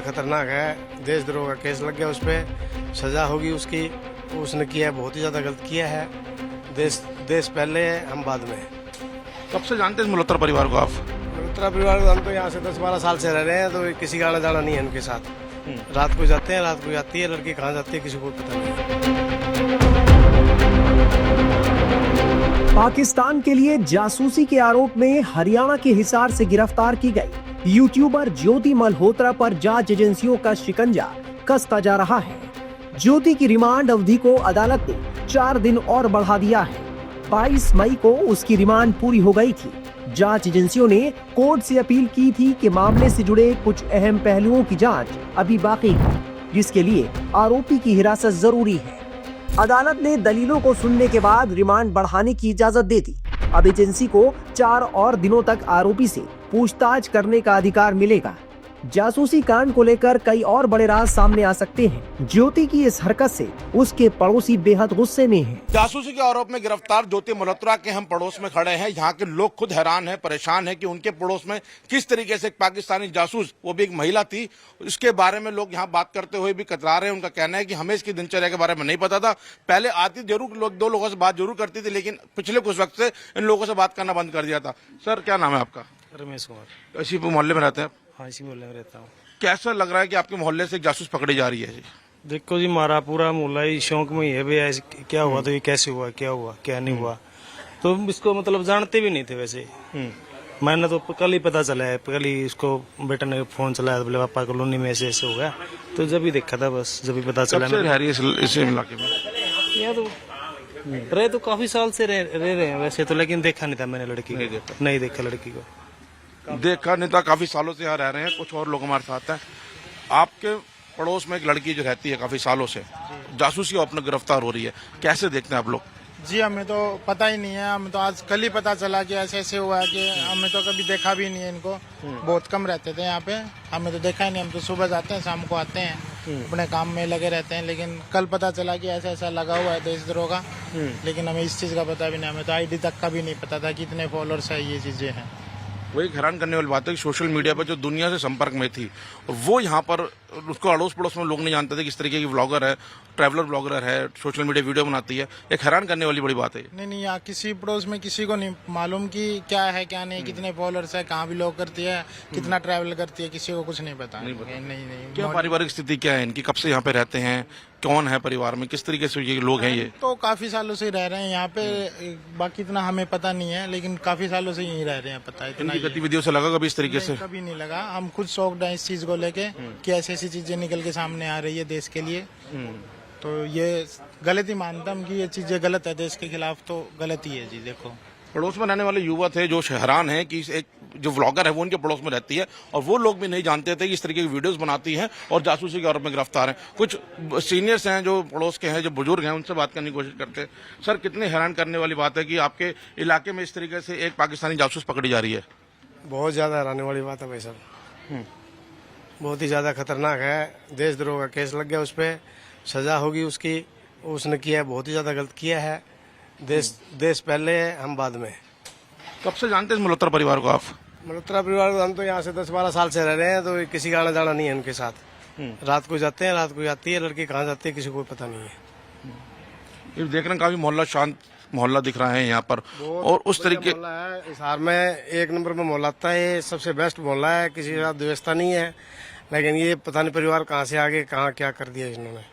खतरनाक है। देशद्रोह का केस लग गया, उस पर सजा होगी उसकी। उसने किया है, बहुत ही ज़्यादा गलत किया है। देश पहले है, हम बाद में। कब से जानते हैं इस मल्होत्रा परिवार को आप? मल्होत्रा परिवार को हम तो यहाँ से 10-12 साल से रह रहे हैं, तो किसी का आना जाना नहीं है उनके साथ। रात को जाते हैं, रात को जाती है लड़की, कहाँ जाती है किसी को पता नहीं है। पाकिस्तान के लिए जासूसी के आरोप में हरियाणा के हिसार से गिरफ्तार की गई यूट्यूबर ज्योति मल्होत्रा पर जांच एजेंसियों का शिकंजा कसता जा रहा है। ज्योति की रिमांड अवधि को अदालत ने 4 दिन और बढ़ा दिया है। 22 मई को उसकी रिमांड पूरी हो गई थी। जांच एजेंसियों ने कोर्ट से अपील की थी कि मामले से जुड़े कुछ अहम पहलुओं की जांच अभी बाकी है, जिसके लिए आरोपी की हिरासत जरूरी है। अदालत ने दलीलों को सुनने के बाद रिमांड बढ़ाने की इजाजत दे दी। अब एजेंसी को 4 और दिनों तक आरोपी से पूछताछ करने का अधिकार मिलेगा। जासूसी कांड को लेकर कई और बड़े राज सामने आ सकते हैं। ज्योति की इस हरकत से उसके पड़ोसी बेहद गुस्से में हैं। जासूसी के आरोप में गिरफ्तार ज्योति मल्होत्रा के हम पड़ोस में खड़े हैं। यहाँ के लोग खुद हैरान हैं, परेशान हैं कि उनके पड़ोस में किस तरीके से एक पाकिस्तानी जासूस, वो भी एक महिला थी, इसके बारे में लोग यहाँ बात करते हुए भी कतरा रहे हैं। उनका कहना है कि हमें इसकी दिनचर्या के बारे में नहीं पता था। पहले आती जरूर, लोग 2 लोगों से बात जरूर करती थी, लेकिन पिछले कुछ वक्त से इन लोगों से बात करना बंद कर दिया था। सर, क्या नाम है आपका? रमेश कुमार। इसी मोहल्ले में रहते हैं? हाँ, इसी मोहल्ले में रहता हूँ। कैसा लग रहा है कि आपके मोहल्ले से एक जासूस पकड़ी जा रही है जी? देखो जी, हमारा पूरा मोहल्ला ही शौक में ही है भाई, ऐसे क्या हुआ तो ये कैसे हुआ, क्या हुआ क्या नहीं हुआ, तो इसको मतलब जानते भी नहीं थे वैसे। मैंने तो कल ही पता चला है, कल ही इसको बेटा ने फोन चलाया, बोले पापा कॉलोनी में ऐसे ऐसे हो गया, तो जब ही देखा था, बस जब ही पता चला। कब से रह रही है इस इलाके में? यहाँ तो रहे तो काफी साल से रह रहे हैं वैसे तो, लेकिन देखा नहीं था मैंने लड़की को, नहीं देखा लड़की को, देखा नहीं था। काफी सालों से यहाँ रह रहे हैं। कुछ और लोग हमारे साथ हैं। आपके पड़ोस में एक लड़की जो रहती है काफी सालों से, जासूसी अपने गिरफ्तार हो रही है, कैसे देखते हैं आप लोग? जी, हमें तो पता ही नहीं है। हमें तो आज कल ही पता चला कि ऐसे ऐसे हुआ है, कि हमें तो कभी देखा भी नहीं है इनको। बहुत कम रहते थे यहाँ पे, हमें तो देखा ही नहीं। हम तो सुबह जाते हैं, शाम को आते हैं, अपने काम में लगे रहते हैं। लेकिन कल पता चला कि ऐसा ऐसा लगा हुआ है देशद्रोह का, लेकिन हमें इस चीज का पता भी नहीं। हमें तो आईडी तक का भी नहीं पता था कि इतने फॉलोअर्स है, ये चीजें हैं। वही हैरान करने वाली बात है कि सोशल मीडिया पर जो दुनिया से संपर्क में थी, वो यहाँ पर उसको अड़ोस पड़ोस में लोग नहीं जानते थे किस तरीके की व्लॉगर है, ट्रैवलर ब्लॉगर है, सोशल मीडिया वीडियो बनाती है। एक हैरान करने वाली बड़ी बात है। नहीं, यहाँ किसी पड़ोस में किसी को नहीं मालूम कि क्या है क्या नहीं, कितने फॉलोअर्स है, कहाँ बिलोंग करती है, कितना ट्रैवल करती है, किसी को कुछ नहीं पता। नहीं। क्या पारिवारिक स्थिति क्या है इनकी? कब से यहाँ पे रहते हैं? कौन है परिवार में? किस तरीके से ये लोग हैं? ये तो काफी सालों से रह रहे हैं यहाँ पे, बाकी इतना हमें पता नहीं है, लेकिन काफी सालों से यहीं रह रहे हैं। पता है इतना इनकी गतिविधियों से लगा कभी इस तरीके से? कभी नहीं लगा। हम खुद शौक है इस चीज को लेके कि ऐसी ऐसी चीजें निकल के सामने आ रही है देश के लिए, तो ये गलत ही मानता हूँ कि ये चीजें गलत है, देश के खिलाफ तो गलत ही है जी। देखो, पड़ोस में रहने वाले युवा थे जो हैरान है कि एक जो व्लॉगर है वो उनके पड़ोस में रहती है, और वो लोग भी नहीं जानते थे कि इस तरीके की वीडियोस बनाती हैं और जासूसी के आरोप में गिरफ्तार हैं। कुछ सीनियर्स हैं जो पड़ोस के हैं, जो बुजुर्ग हैं, उनसे बात करने की कोशिश करते हैं। सर, कितने हैरान करने वाली बात है कि आपके इलाके में इस तरीके से एक पाकिस्तानी जासूस पकड़ी जा रही है। बहुत ज्यादा हैरानी वाली बात है भाई साहब, बहुत ही ज्यादा खतरनाक है। देशद्रोह का केस लग गया, उस पर सजा होगी उसकी। उसने किया है, बहुत ही ज्यादा गलत किया है। देश पहले है, हम बाद में। कब से जानते हैं इस मल्होत्रा परिवार को आप? मल्होत्रा परिवार को हम तो यहाँ से 10-12 साल से रह रहे हैं, तो किसी का आना जाना नहीं है उनके साथ। रात को जाते हैं, रात को जाती है लड़की, कहाँ जाती है किसी को पता नहीं है। ये देख रहे हैं काफी मोहल्ला शांत मोहल्ला दिख रहा है यहाँ पर, और उस तरीके मोहल्ला है हिसार में, 1 नंबर में मोहल्ला आता है। ये सबसे बेस्ट मोहल्ला है, किसी के साथ व्यवस्था नहीं है। लेकिन ये पता नहीं परिवार कहाँ से आगे कहाँ क्या कर दिया इन्होंने,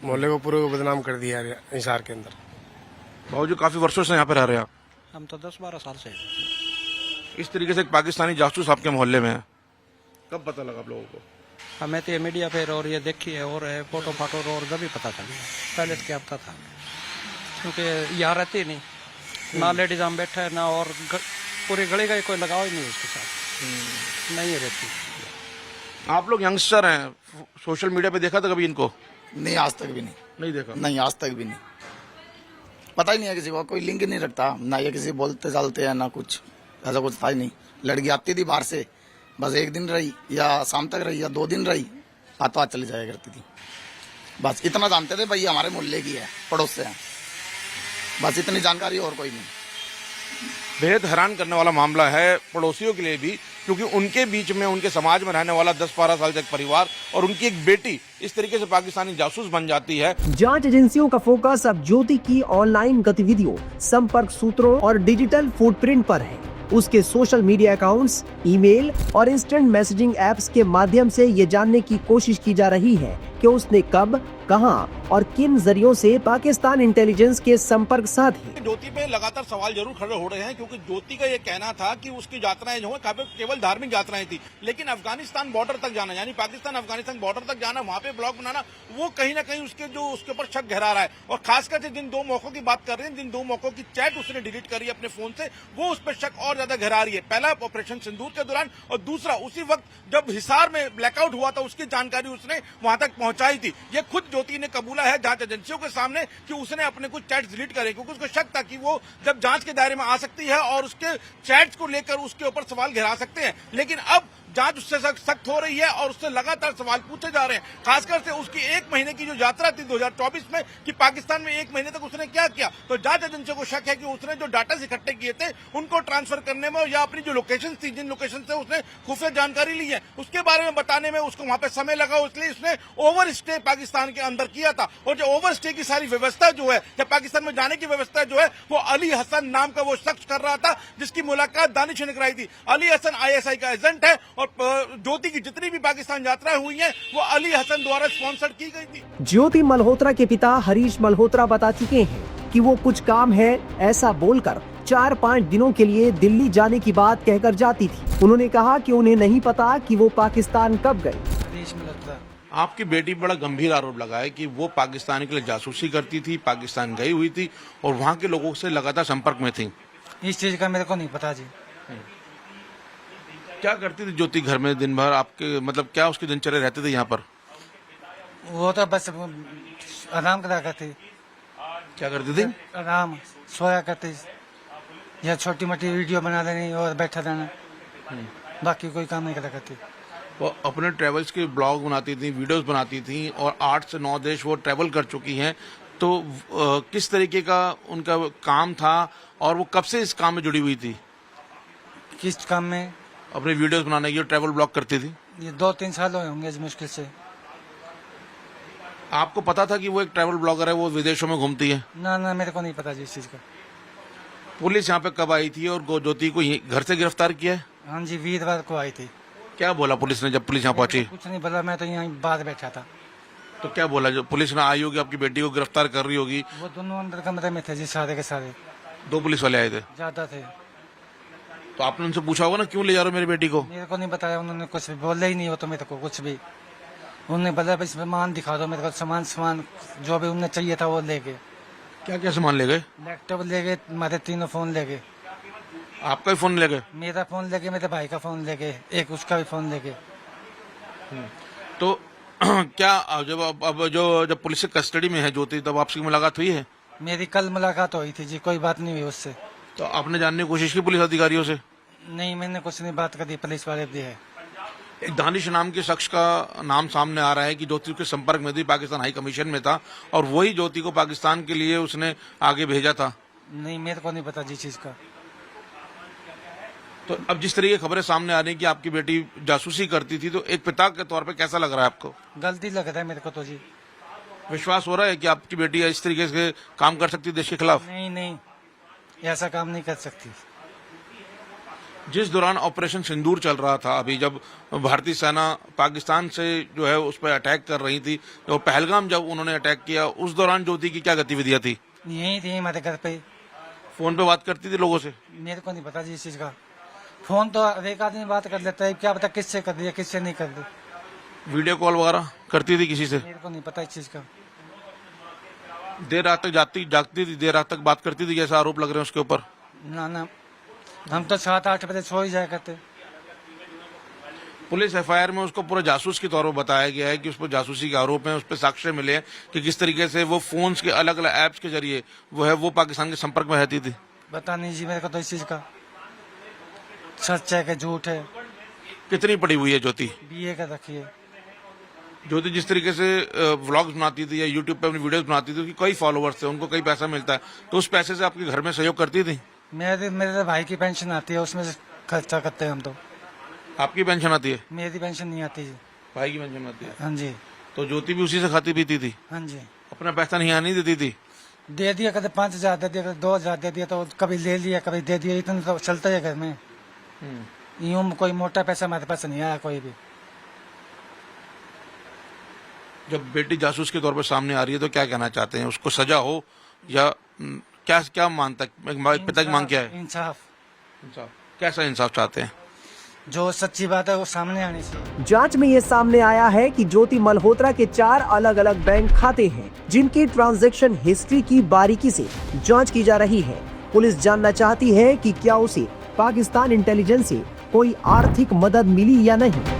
मोहल्ले को पूरे को बदनाम कर दिया हिसार के अंदर। भाजी काफी वर्षों से यहाँ पे रह रहे हैं? हम तो 10-12 साल से। इस तरीके से एक पाकिस्तानी जासूस आपके मोहल्ले में है, कब पता लगा आप लोगों को? हमें तो ये मीडिया पे और ये देखी है और फोटो फाटो और जब भी पता चला। पहले से क्या पता था, क्योंकि यहाँ रहती नहीं ना, लेडीज हम बैठे है ना, और पूरी गली का कोई लगाव ही नहीं है उसके साथ, नहीं रहती। आप लोग यंगस्टर हैं, सोशल मीडिया पे देखा था कभी इनको? नहीं, आज तक भी नहीं। नहीं देखा? नहीं, आज तक भी नहीं, पता ही नहीं है किसी को, कोई लिंक नहीं रखता ना, ये किसी बोलते चलते हैं ना कुछ, ऐसा कुछ था ही नहीं। लड़की आती थी बाहर से, बस 1 दिन रही या शाम तक रही या 2 दिन रही, हाथों हाथ चली जाया करती थी। बस इतना जानते थे भाई हमारे मोहल्ले की है, पड़ोस से है, बस इतनी जानकारी और कोई नहीं। बेहद हैरान करने वाला मामला है पड़ोसियों के लिए भी क्योंकि उनके बीच में उनके समाज में रहने वाला 10-12 साल से एक परिवार और उनकी एक बेटी इस तरीके से पाकिस्तानी जासूस बन जाती है। जांच एजेंसियों का फोकस अब ज्योति की ऑनलाइन गतिविधियों, संपर्क सूत्रों और डिजिटल फुटप्रिंट पर है। उसके सोशल मीडिया अकाउंट्स, ईमेल और इंस्टेंट मैसेजिंग ऐप्स के माध्यम से ये जानने की कोशिश की जा रही है कि उसने कब, कहां और किन जरियों से पाकिस्तान इंटेलिजेंस के संपर्क साधे। ज्योति पे लगातार सवाल जरूर खड़े हो रहे हैं, क्योंकि ज्योति का ये कहना था कि उसकी यात्राएं जो है केवल धार्मिक यात्राएं थी, लेकिन अफगानिस्तान बॉर्डर तक जाना, यानी पाकिस्तान अफगानिस्तान बॉर्डर तक जाना, वहां पे ब्लॉग बनाना, वो कहीं ना कहीं उसके ऊपर शक गहरा रहा है। और खासकर से जिन 2 मौकों की बात कर रहे हैं, जिन 2 मौकों की चैट उसने डिलीट करी है अपने फोन से, वो उस पर शक और ज्यादा गहरा रही है। पहला ऑपरेशन सिंदूर के दौरान, और दूसरा उसी वक्त जब हिसार में ब्लैकआउट हुआ था, उसकी जानकारी उसने वहां तक पहुंचाई थी। ये खुद ज्योति ने कबूला है जांच एजेंसियों के सामने कि उसने अपने कुछ चैट्स डिलीट करे, क्योंकि उसको शक था कि वो जब जांच के दायरे में आ सकती है और उसके चैट्स को लेकर उसके ऊपर सवाल गिरा सकते हैं। लेकिन अब जांच उससे सख्त हो रही है और उससे लगातार सवाल पूछे जा रहे हैं, खासकर से उसकी 1 महीने की जो यात्रा थी 2024 में, कि पाकिस्तान में 1 महीने तक उसने क्या किया। तो जांच एजेंसियों को शक है कि उसने जो डाटा इकट्ठे किए थे उनको ट्रांसफर करने में, या अपनी जो लोकेशन थी, जिन लोकेशन से उसने खुफिया जानकारी ली है, उसके बारे में बताने में उसको वहां पे समय लगा। इसलिए उसने ओवर स्टे पाकिस्तान के अंदर किया था, और जो ओवर स्टे की सारी व्यवस्था जो है, जब पाकिस्तान में जाने की व्यवस्था जो है, वो अली हसन नाम का वो शख्स कर रहा था, जिसकी मुलाकात दानिश ने कराई थी। अली हसन ISI का एजेंट है, और ज्योति की जितनी भी पाकिस्तान यात्राएं हुई हैं वो अली हसन द्वारा स्पॉन्सर की गई थी। ज्योति मल्होत्रा के पिता हरीश मल्होत्रा बता चुके हैं कि वो कुछ काम है ऐसा बोलकर 4-5 दिनों के लिए दिल्ली जाने की बात कहकर जाती थी। उन्होंने कहा कि उन्हें नहीं पता कि वो पाकिस्तान कब गई। हरीश मल्होत्रा। आपकी बेटी पर बड़ा गंभीर आरोप लगा है कि वो पाकिस्तान के लिए जासूसी करती थी, पाकिस्तान गई हुई थी और वहाँ के लोगों से लगातार संपर्क में थी। इस चीज का मेरे को नहीं पता जी। क्या करती थी ज्योति घर में दिन भर? आपके मतलब क्या उसकी दिनचर्या रहती थी यहाँ पर? वो तो बस आराम करा करती। क्या करती थी? आराम, सोया करती, या छोटी मोटी वीडियो बना देनी और बैठा रहना, बाकी कोई काम नहीं करा करती। वो अपने ट्रेवल्स के ब्लॉग बनाती थी, वीडियोस बनाती थी, और 8 से 9 देश वो ट्रेवल कर चुकी हैं। तो किस तरीके का उनका काम था और वो कब से इस काम में जुड़ी हुई थी? किस काम में? अपने वीडियोस बनाने की, ट्रैवल ब्लॉग करती थी। ये 2-3 साल हुए होंगे मुश्किल से। आपको पता था कि वो एक ट्रैवल ब्लॉगर है, वो विदेशों में घूमती है? ना मेरे को नहीं पता जी इस चीज का। पुलिस यहाँ पे कब आई थी और ज्योति को घर से गिरफ्तार किया है? हाँ जी, वीरवार को आई थी। क्या बोला पुलिस ने जब पुलिस यहाँ पहुंची? कुछ नहीं बोला, मैं तो यहाँ बाहर बैठा था। तो क्या बोला? जो पुलिस ने आई होगी, आपकी बेटी को गिरफ्तार कर रही होगी। वो दोनों अंदर कमरे में थे जी, सारे के सारे। 2 पुलिस वाले आए थे? ज्यादा थे। तो आपने उनसे पूछा होगा ना, क्यों ले जा रहे हो मेरी बेटी को? मेरे को नहीं बताया उन्होंने, कुछ भी बोला ही नहीं हो तो मेरे को कुछ भी। उन्होंने बोला बस सामान दिखा दो मेरे को, सामान जो भी उन्हें चाहिए था वो ले गए। क्या क्या सामान ले गए? लैपटॉप ले गए, हमारे 3 फोन ले गए। आपका ही फोन ले गए? मेरा फोन ले गए, मेरे भाई का फोन ले गए, एक उसका भी फोन ले गए। तो क्या जब पुलिस की कस्टडी में है ज्योति, तब आपसी मुलाकात हुई है? मेरी कल मुलाकात हुई थी जी, कोई बात नहीं हुई उससे। तो आपने जानने की कोशिश की पुलिस अधिकारियों से? नहीं, मैंने कुछ नहीं बात करी, पुलिस वाले भी है। एक दानिश नाम के शख्स का नाम सामने आ रहा है कि ज्योति के संपर्क में थी, पाकिस्तान हाई कमीशन में था, और वही ज्योति को पाकिस्तान के लिए उसने आगे भेजा था। नहीं, मेरे को नहीं पता जी चीज का। तो अब जिस तरीके की खबरें सामने आ रही है कि आपकी बेटी जासूसी करती थी, तो एक पिता के तौर पे कैसा लग रहा है आपको? गलती लग रहा है मेरे को तो जी। विश्वास हो रहा है कि आपकी बेटी इस तरीके से काम कर सकती है देश के खिलाफ? नहीं, ऐसा काम नहीं कर सकती। जिस दौरान ऑपरेशन सिंदूर चल रहा था, अभी जब भारतीय सेना पाकिस्तान से जो है उस पर अटैक कर रही थी, तो पहलगाम जब उन्होंने अटैक किया, उस दौरान ज्योति की क्या गतिविधियां थी? यही थी हमारे घर पे। फोन पे बात करती थी लोगों से? मेरे को नहीं पता जी इस चीज का। फोन तो एक आदमी बात कर लेता है, क्या पता किससे कर दिया किससे नहीं कर दी। वीडियो कॉल वगैरह करती थी किसी से? मेरे को नहीं पता इस चीज का। देर रात तक जागती थी, देर रात तक बात करती थी, जैसा आरोप लग रहे हैं उसके ऊपर? ना, हम तो 7-8 बजे सो ही जाया करते। पुलिस FIR में उसको पूरा जासूस के तौर पर बताया गया है कि उस पर जासूसी के आरोप हैं, उस पर साक्ष्य मिले हैं कि किस तरीके से वो फोन्स के अलग अलग ऐप्स के जरिए वो पाकिस्तान के संपर्क में रहती थी। पता नहीं जी मेरे को तो इस चीज का, सच है कि झूठ है। कितनी पड़ी हुई है ज्योति? BA का रखिए। ज्योति जिस तरीके से व्लॉग्स बनाती थी या यूट्यूब पे अपनी वीडियोस बनाती थी, उसकी कई फॉलोअर्स थे, उनको कई पैसा मिलता है, तो उस पैसे से आपके घर में सहयोग करती थी? मेरे भाई की पेंशन आती है, उसमें से खर्चा करते हैं हम तो। आपकी पेंशन आती है? मेरी पेंशन नहीं आती जी। भाई की पेंशन आती है। हाँ जी। तो ज्योति भी उसी से खाती पीती थी? हाँ जी। अपना पैसा नहीं आनी देती थी? दे दिया, कभी 5,000 दे दिया, कभी 2,000 दे दिया, तो कभी ले लिया, कभी दे दिया, इतना तो चलता है घर में। यूं कोई मोटा पैसा हमारे पास नहीं आया कोई भी। जब बेटी जासूस के तौर पर सामने आ रही है तो क्या कहना चाहते हैं? उसको सजा हो या क्या क्या मानता पिता की मांग क्या है? इंसाफ। कैसा इंसाफ चाहते हैं? जो सच्ची बात है वो सामने आनी चाहिए। जांच में ये सामने आया है कि ज्योति मल्होत्रा के 4 अलग-अलग बैंक खाते हैं, जिनकी ट्रांजैक्शन हिस्ट्री की बारीकी से जांच की जा रही है। पुलिस जानना चाहती है कि क्या उसे पाकिस्तान इंटेलिजेंस से कोई आर्थिक मदद मिली या नहीं।